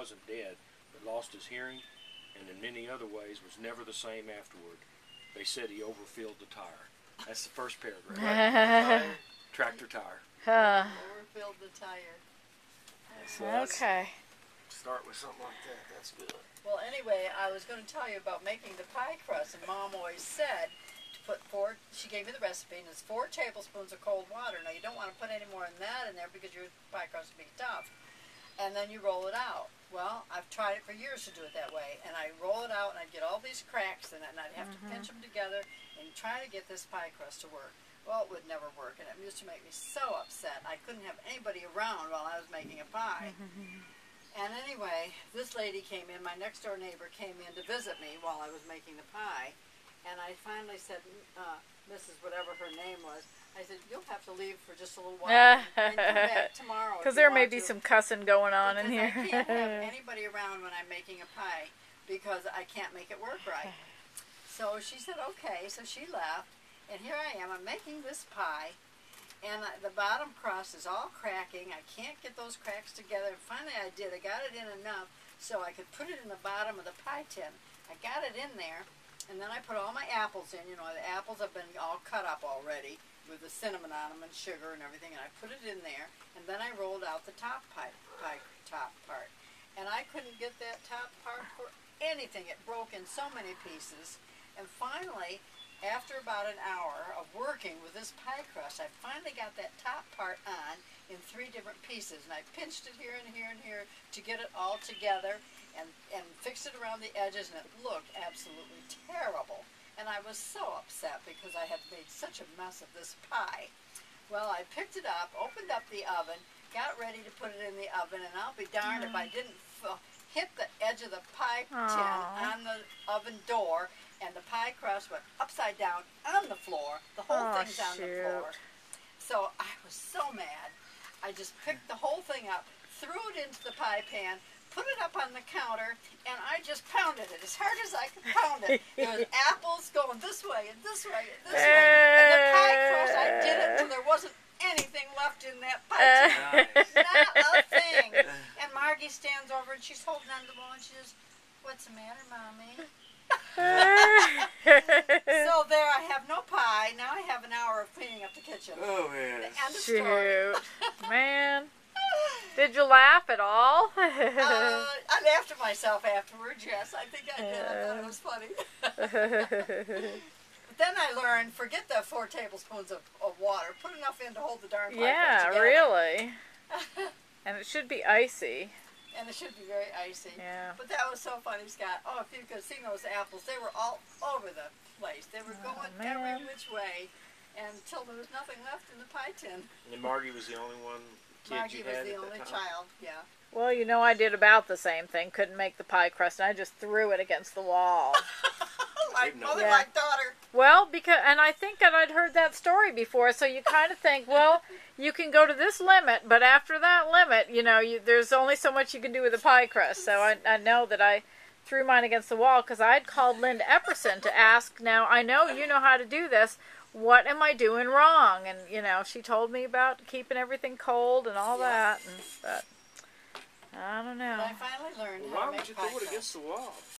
wasn't dead, but lost his hearing, and in many other ways was never the same afterward. They said he overfilled the tire. That's the first paragraph. Tractor tire. Overfilled the tire. So Okay. Start with something like that. That's good. Well, anyway, I was going to tell you about making the pie crust, and Mom always said to put she gave me the recipe, and it's 4 tablespoons of cold water. Now, you don't want to put any more than that in there because your pie crust will be tough. And then you roll it out. Well, I've tried it for years to do it that way, and I roll it out, and I'd get all these cracks in it, and I'd have to pinch them together and try to get this pie crust to work. Well, it would never work, and it used to make me so upset. I couldn't have anybody around while I was making a pie. And anyway, this lady came in, my next door neighbor came in to visit me while I was making the pie. And I finally said, Mrs. whatever her name was, I said, you'll have to leave for just a little while and come back tomorrow. Because there may be some cussing going on in here. I can't have anybody around when I'm making a pie because I can't make it work right. So she said, okay. So she left. And here I am. I'm making this pie. And the bottom crust is all cracking. I can't get those cracks together. And finally I did. I got it in enough so I could put it in the bottom of the pie tin. I got it in there. And then I put all my apples in. You know, the apples have been all cut up already with the cinnamon on them and sugar and everything. And I put it in there. And then I rolled out the top top part. And I couldn't get that top part for anything. It broke in so many pieces. And finally, after about an hour of working with this pie crust, I finally got that top part on in 3 different pieces. And I pinched it here and here and here to get it all together and fixed it around the edges, and it looked absolutely terrible. And I was so upset because I had made such a mess of this pie. Well, I picked it up, opened up the oven, got ready to put it in the oven, and I'll be darned if I didn't hit the edge of the pie tin on the oven door, and the pie crust went upside down on the floor. The whole thing's on the floor. So I was so mad. I just picked the whole thing up, threw it into the pie pan, put it up on the counter, and I just pounded it as hard as I could pound it. There was apples going this way and this way and this way. And the pie crust, I did it until there wasn't anything left in that pie tin. Not a thing. And Margie stands over and she's holding on to the wall and she says, "What's the matter, Mommy?" So there, I have no pie. Now I have an hour of cleaning up the kitchen. Oh, man. End of story. Man. Did you laugh at all? I laughed at myself afterwards, yes. I think I did. I thought it was funny. But then I learned, forget the 4 tablespoons of water. Put enough in to hold the darn pie crust together. Really. And it should be icy. And it should be very icy. Yeah. But that was so funny, Scott. Oh, if you could have seen those apples, they were all over the place. They were going every which way until there was nothing left in the pie tin. And Margie was the only one Margie was the only child, yeah. Well, you know, I did about the same thing. Couldn't make the pie crust, and I just threw it against the wall. Like mother, like daughter. Well, and I think that I'd heard that story before, so you kind of think, well, you can go to this limit, but after that limit, you know, there's only so much you can do with a pie crust. So I know that I threw mine against the wall because I'd called Linda Epperson to ask, now, I know you know how to do this. What am I doing wrong? And, you know, she told me about keeping everything cold and all that. But I don't know. But I finally learned Why how to would make you pie throw it crust. against the wall?